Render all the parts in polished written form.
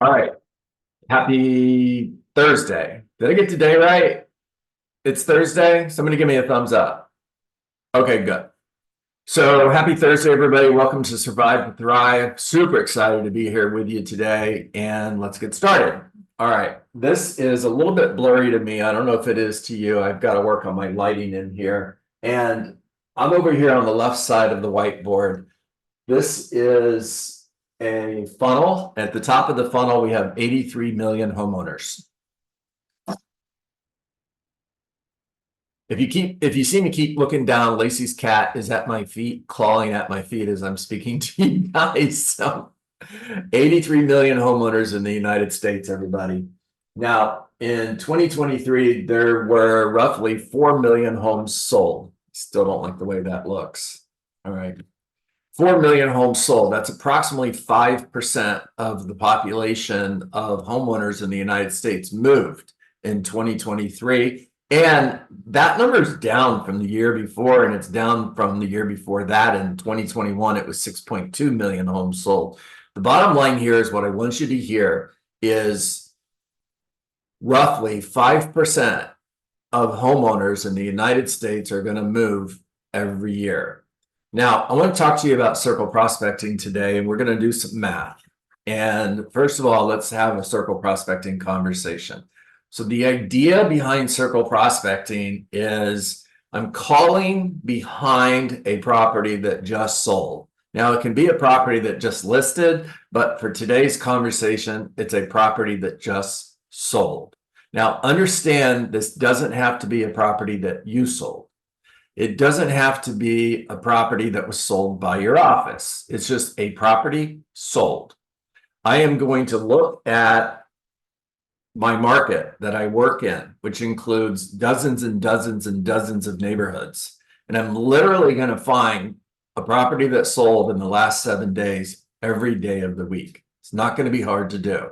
All right. Happy Thursday. Did I get today right? It's Thursday. Somebody give me a thumbs up. Okay, good. So happy Thursday, everybody. Welcome to Survive to Thrive. Super excited to be here with you today. And let's get started. All right. This is a little bit blurry to me. I don't know if it is to you. I've got to work on my lighting in here. And I'm over here on the left side of the whiteboard. This is a funnel. At the top of the funnel, we have 83 million homeowners. If you see me keep looking down, Lacey's cat is at my feet, clawing at my feet as I'm speaking to you guys. So 83 million homeowners in the United States, everybody. Now, in 2023, there were roughly 4 million homes sold. Still don't like the way that looks. All right. 4 million homes sold. That's approximately 5% of the population of homeowners in the United States moved in 2023. And that number is down from the year before, and it's down from the year before that. In 2021, it was 6.2 million homes sold. The bottom line here is what I want you to hear is roughly 5% of homeowners in the United States are going to move every year. Now, I want to talk to you about circle prospecting today, and we're going to do some math. And first of all, let's have a circle prospecting conversation. So the idea behind circle prospecting is I'm calling behind a property that just sold. Now, it can be a property that just listed, but for today's conversation, it's a property that just sold. Now, understand this doesn't have to be a property that you sold. It doesn't have to be a property that was sold by your office. It's just a property sold. I am going to look at my market that I work in, which includes dozens and dozens and dozens of neighborhoods. And I'm literally going to find a property that sold in the last 7 days every day of the week. It's not going to be hard to do.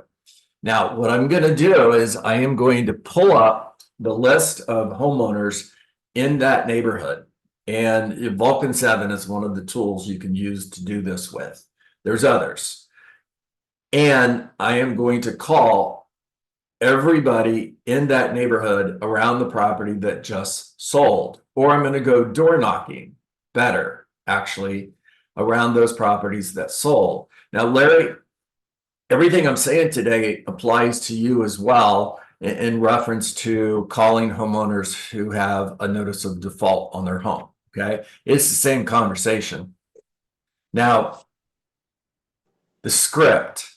Now, what I'm going to do is I am going to pull up the list of homeowners in that neighborhood. And Vulcan 7 is one of the tools you can use to do this with. There's others. And I am going to call everybody in that neighborhood around the property that just sold. Or I'm going to go door knocking, better, actually, around those properties that sold. Now, Larry, everything I'm saying today applies to you as well, in reference to calling homeowners who have a notice of default on their home. Okay, it's the same conversation. Now, the script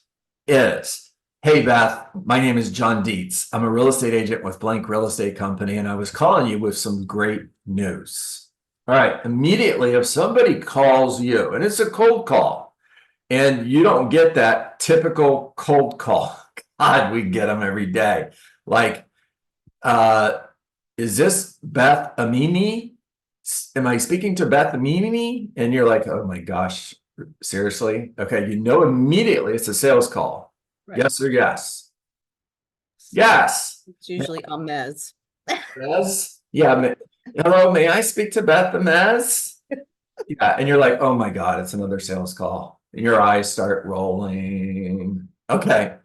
is, hey, Beth, my name is John Dietz. I'm a real estate agent with Blank Real Estate Company, and I was calling you with some great news. All right, immediately, if somebody calls you, and it's a cold call, and you don't get that typical cold call, God, we get them every day. Like, is this Beth Amini? Am I speaking to Beth Amini? And you're like, oh my gosh, seriously? Okay, you know immediately it's a sales call. Right. Yes or yes? Yes. It's usually Amez. Yes? Yeah. Hello, may I speak to Beth Amez? Yeah, and you're like, oh my God, it's another sales call. And your eyes start rolling. Okay.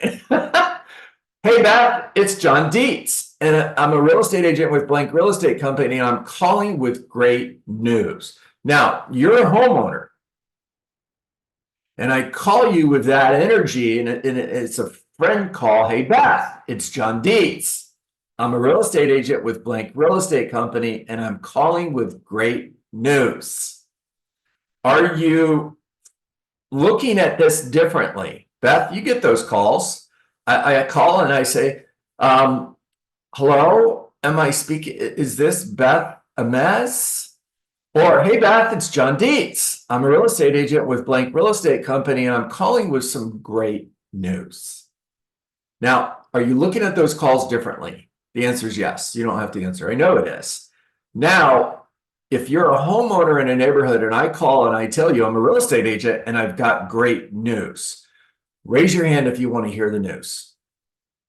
Hey, Beth, it's John Dietz, and I'm a real estate agent with Blank Real Estate Company, and I'm calling with great news. Now, you're a homeowner, and I call you with that energy, and it's a friend call. Hey, Beth, it's John Dietz. I'm a real estate agent with Blank Real Estate Company, and I'm calling with great news. Are you looking at this differently? Beth, you get those calls. I call and I say, hello, am I speaking? Is this Beth Amez? Or, hey, Beth, it's John Dietz. I'm a real estate agent with Blank Real Estate Company, and I'm calling with some great news. Now, are you looking at those calls differently? The answer is yes. You don't have to answer. I know it is. Now, if you're a homeowner in a neighborhood and I call and I tell you I'm a real estate agent and I've got great news, raise your hand if you want to hear the news.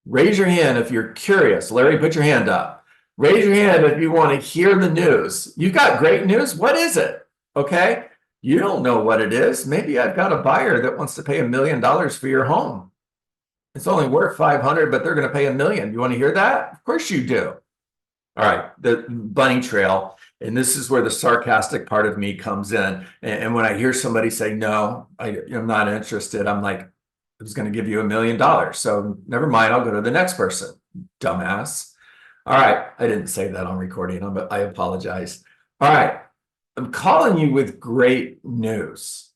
Raise your hand if you're curious. Larry, put your hand up. Raise your hand if you want to hear the news. You got great news. What is it? Okay. You don't know what it is. Maybe I've got a buyer that wants to pay $1 million for your home. It's only worth 500, but they're going to pay $1 million. You want to hear that? Of course you do. All right, the bunny trail. And this is where the sarcastic part of me comes in. And when I hear somebody say, no, I'm not interested, I'm like, I was going to give you $1 million. So never mind, I'll go to the next person, dumbass. All right, I didn't say that on recording, but I apologize. All right, I'm calling you with great news.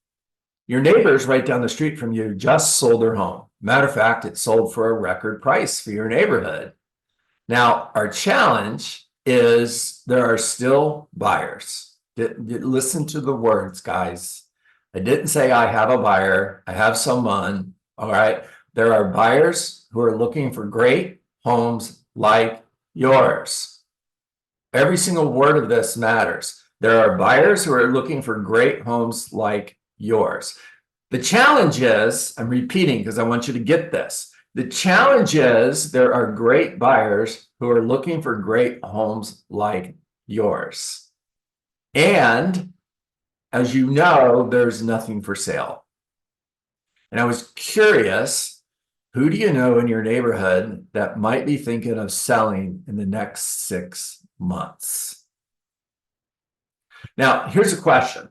Your neighbors right down the street from you just sold their home. Matter of fact, it sold for a record price for your neighborhood. Now, our challenge is there are still buyers. Listen to the words, guys. I didn't say I have a buyer. I have someone. All right. There are buyers who are looking for great homes like yours. Every single word of this matters. There are buyers who are looking for great homes like yours. The challenge is, I'm repeating because I want you to get this. The challenge is there are great buyers who are looking for great homes like yours. And as you know, there's nothing for sale. And I was curious, who do you know in your neighborhood that might be thinking of selling in the next 6 months? Now, here's a question.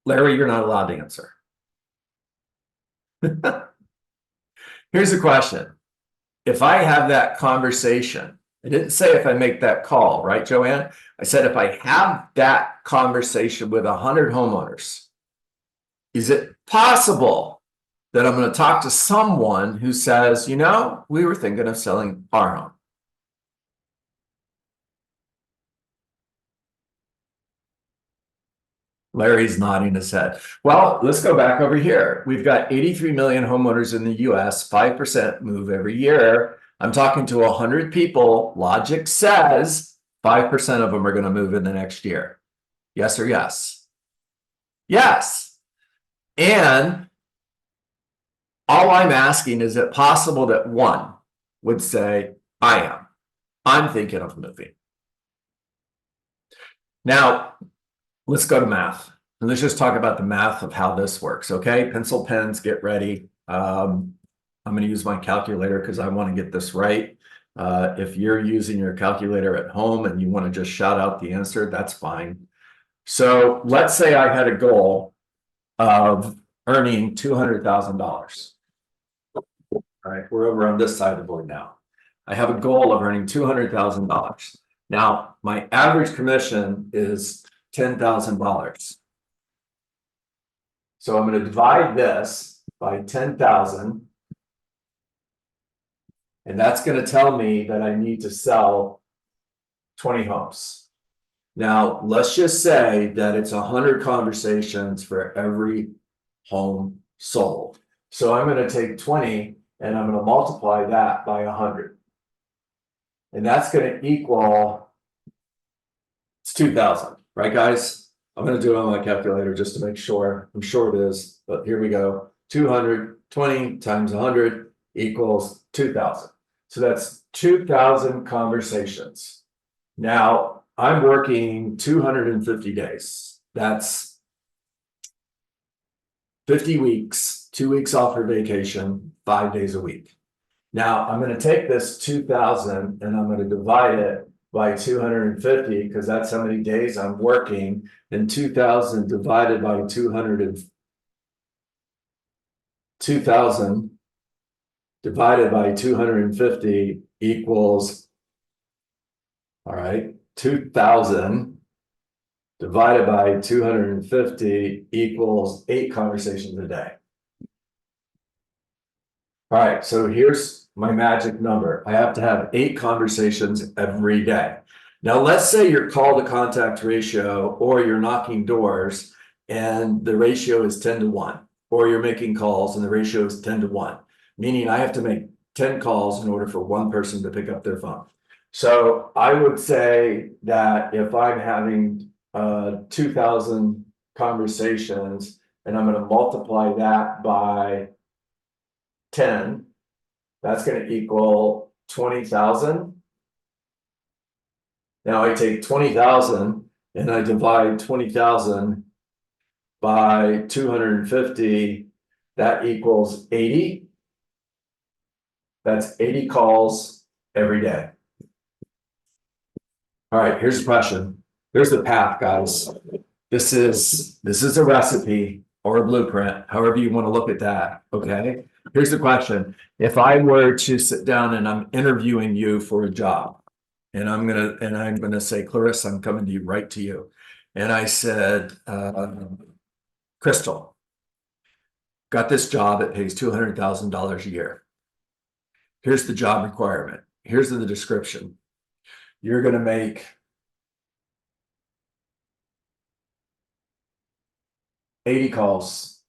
Larry, you're not allowed to answer. Here's the question. If I have that conversation, I didn't say if I make that call, right, Joanne? I said if I have that conversation with 100 homeowners, is it possible that I'm going to talk to someone who says, you know, we were thinking of selling our home? Larry's nodding his head. Well, let's go back over here. We've got 83 million homeowners in the US, 5% move every year. I'm talking to 100 people. Logic says 5% of them are going to move in the next year. Yes or yes? Yes. And all I'm asking, is it possible that one would say, I'm thinking of moving. Now, let's go to math. And let's just talk about the math of how this works, okay? Pencil, pens, get ready. I'm going to use my calculator because I want to get this right. If you're using your calculator at home and you want to just shout out the answer, that's fine. So let's say I had a goal of earning $200,000. All right, we're over on this side of the board now. I have a goal of earning $200,000. Now, my average commission is $10,000. So I'm going to divide this by 10,000. And that's going to tell me that I need to sell 20 homes. Now, let's just say that it's 100 conversations for every home sold. So I'm going to take 20 and I'm going to multiply that by 100. And that's going to equal, it's 2,000, right, guys? I'm going to do it on my calculator just to make sure. I'm sure it is, but here we go. 220 times 100 equals 2,000. So that's 2,000 conversations. Now, I'm working 250 days. That's 50 weeks, 2 weeks off for vacation, 5 days a week. Now, I'm going to take this 2,000 and I'm going to divide it by 250 because that's how many days I'm working. And 2,000 divided by 2,000 divided by 250 equals, all right, 2,000 divided by 250 equals 8 conversations a day. All right, so here's my magic number. I have to have 8 conversations every day. Now, let's say your call to contact ratio or you're knocking doors and the ratio is 10 to 1, or you're making calls and the ratio is 10 to 1, meaning I have to make 10 calls in order for one person to pick up their phone. So I would say that if I'm having 2,000 conversations and I'm going to multiply that by 10, that's going to equal 20,000. Now I take 20,000 and I divide 20,000 by 250, that equals 80. That's 80 calls every day. All right, here's the question. Here's the path, guys. This is a recipe or a blueprint, however you want to look at that. Okay. Here's the question. If I were to sit down and I'm interviewing you for a job, and I'm gonna say, Clarissa, I'm coming to you right to you. And I said, Crystal, got this job, it pays $200,000 a year. Here's the job requirement. Here's the description. You're gonna make 80 calls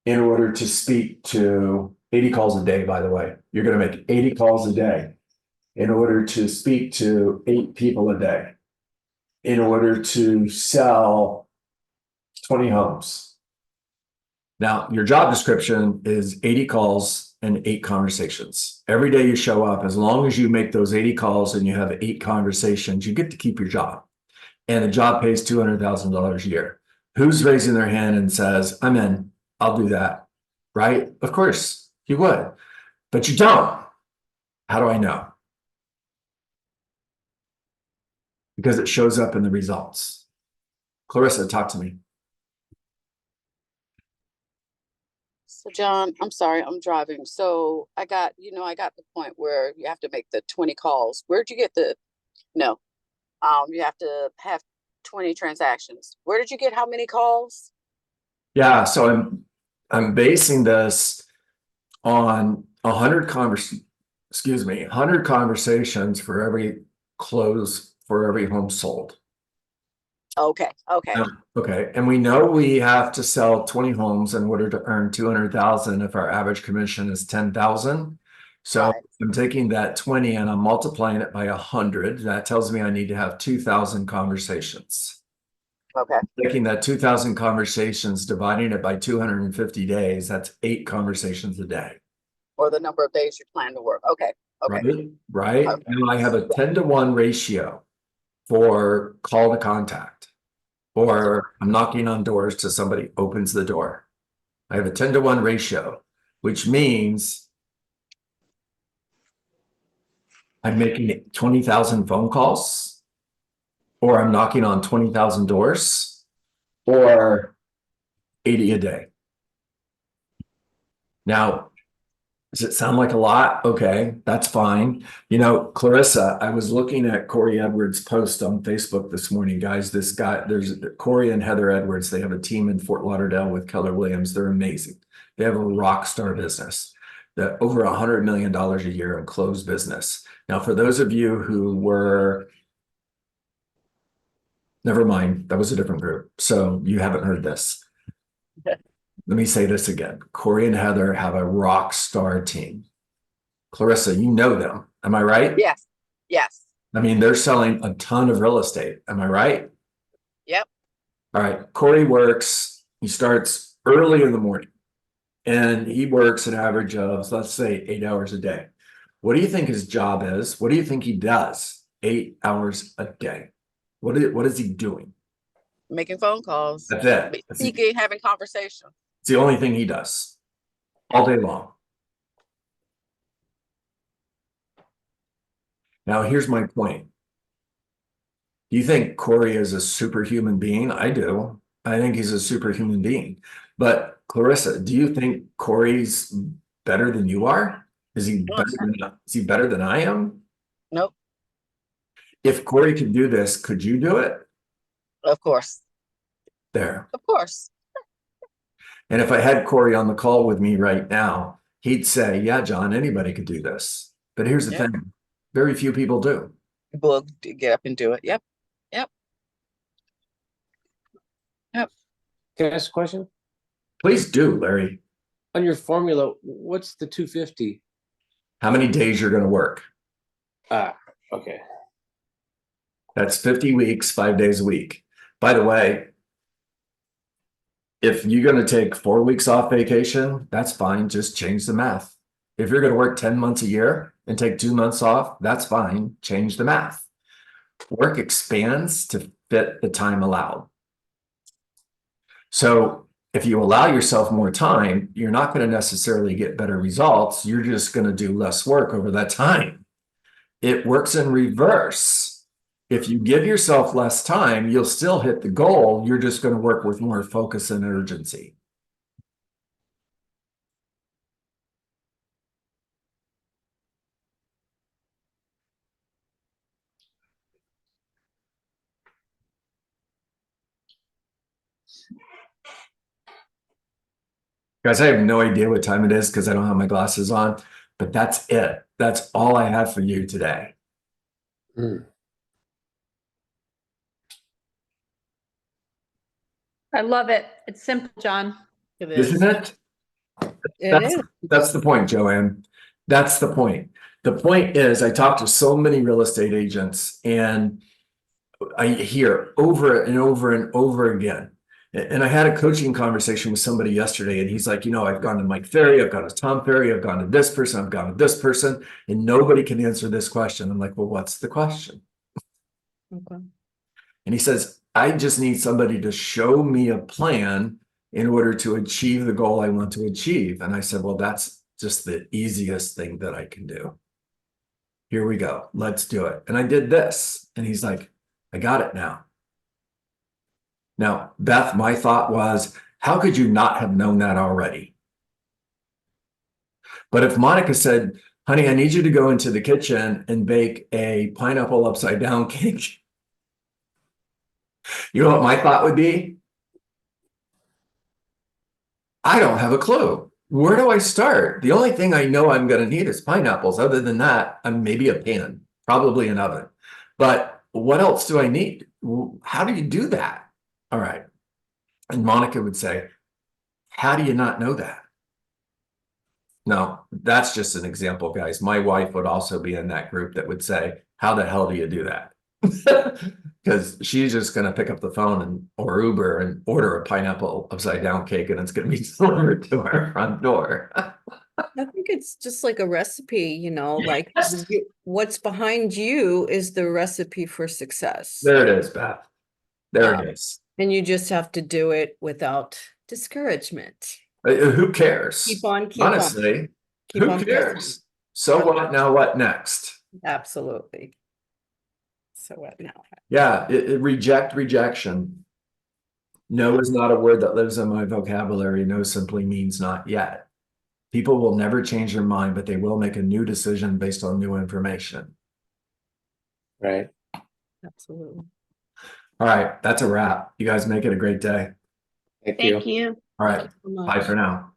in order to speak to 80 calls a day, by the way. You're going to make 80 calls a day in order to speak to 8 people a day, in order to sell 20 homes. Now, your job description is 80 calls and 8 conversations. Every day you show up, as long as you make those 80 calls and you have 8 conversations, you get to keep your job. And the job pays $200,000 a year. Who's raising their hand and says, I'm in, I'll do that, right? Of course you would, but you don't. How do I know? Because it shows up in the results. Clarissa, talk to me. So John, I'm sorry, I'm driving. So I got the point where you have to make the 20 calls. Where'd you get you have to have 20 transactions. Where did you get how many calls? Yeah, so I'm basing this on 100 conversations for every close for every home sold. Okay. Okay, and we know we have to sell 20 homes in order to earn 200,000 if our average commission is 10,000. So Right. I'm taking that 20 and I'm multiplying it by 100. That tells me I need to have 2,000 conversations. Okay. Taking that 2,000 conversations, dividing it by 250 days, that's 8 conversations a day. Or the number of days you plan to work. Okay. Right. Okay. Now I have a 10-to-1 ratio for call to contact, or I'm knocking on doors till somebody opens the door. I have a 10-to-1 ratio, which means I'm making 20,000 phone calls, or I'm knocking on 20,000 doors, or 80 a day. Now, does it sound like a lot? Okay, that's fine. You know, Clarissa, I was looking at Corey Edwards' post on Facebook this morning, guys. This guy, there's Corey and Heather Edwards. They have a team in Fort Lauderdale with Keller Williams. They're amazing. They have a rock star business, that over $100 million a year in closed business. Now, for those of you who were, never mind, that was a different group. So you haven't heard this. Let me say this again. Corey and Heather have a rock star team. Clarissa, you know them. Am I right? Yes. I mean, they're selling a ton of real estate. Am I right? Yep. All right. Corey works, he starts early in the morning and he works an average of, let's say, 8 hours a day. What do you think his job is? What do you think he does 8 hours a day? What is he doing? Making phone calls. That's it. Speaking, having conversation. It's the only thing he does all day long. Now, here's my point. Do you think Corey is a superhuman being? I do. I think he's a superhuman being. But Clarissa, do you think Corey's better than you are? Is he better than I am? Nope. If Corey could do this, could you do it? Of course. There. Of course. And if I had Corey on the call with me right now, he'd say, yeah, John, anybody could do this. But here's the thing. Very few people do. People get up and do it. Yep. Can I ask a question? Please do, Larry. On your formula, what's the 250? How many days you're going to work? Okay. That's 50 weeks, 5 days a week. By the way, if you're going to take 4 weeks off vacation, that's fine. Just change the math. If you're going to work 10 months a year and take 2 months off, that's fine. Change the math. Work expands to fit the time allowed. So if you allow yourself more time, you're not going to necessarily get better results. You're just going to do less work over that time. It works in reverse. If you give yourself less time, you'll still hit the goal. You're just going to work with more focus and urgency. Guys, I have no idea what time it is because I don't have my glasses on, but that's it. That's all I have for you today. I love it. It's simple, John. It is. Isn't it? That's the point, Joanne. That's the point. The point is, I talk to so many real estate agents and I hear over and over and over again. And I had a coaching conversation with somebody yesterday, and he's like, I've gone to Mike Ferry, I've gone to Tom Ferry, I've gone to this person, I've gone to this person, and nobody can answer this question. I'm like, well, what's the question? Okay. And he says, I just need somebody to show me a plan in order to achieve the goal I want to achieve. And I said, well, that's just the easiest thing that I can do. Here we go. Let's do it. And I did this. And he's like, I got it now. Now, Beth, my thought was, how could you not have known that already? But if Monica said, honey, I need you to go into the kitchen and bake a pineapple upside down cake, you know what my thought would be? I don't have a clue. Where do I start? The only thing I know I'm going to need is pineapples. Other than that, maybe a pan, probably an oven. But what else do I need? How do you do that? All right. And Monica would say, how do you not know that? No, that's just an example, guys. My wife would also be in that group that would say, how the hell do you do that? Because she's just going to pick up the phone or Uber and order a pineapple upside down cake and it's going to be delivered to our front door. I think it's just like a recipe, like Yes. what's behind you is the recipe for success. There it is, Beth. There it is. And you just have to do it without discouragement. Who cares? Keep on, Honestly, keep who on cares? pressing. So what now? What next? Absolutely. So what now? Yeah, reject rejection. No is not a word that lives in my vocabulary. No simply means not yet. People will never change their mind, but they will make a new decision based on new information. Right. Absolutely. All right, that's a wrap. You guys make it a great day. Thank you. Thank you. All right, Thank you so bye much. for now.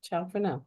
Ciao for now.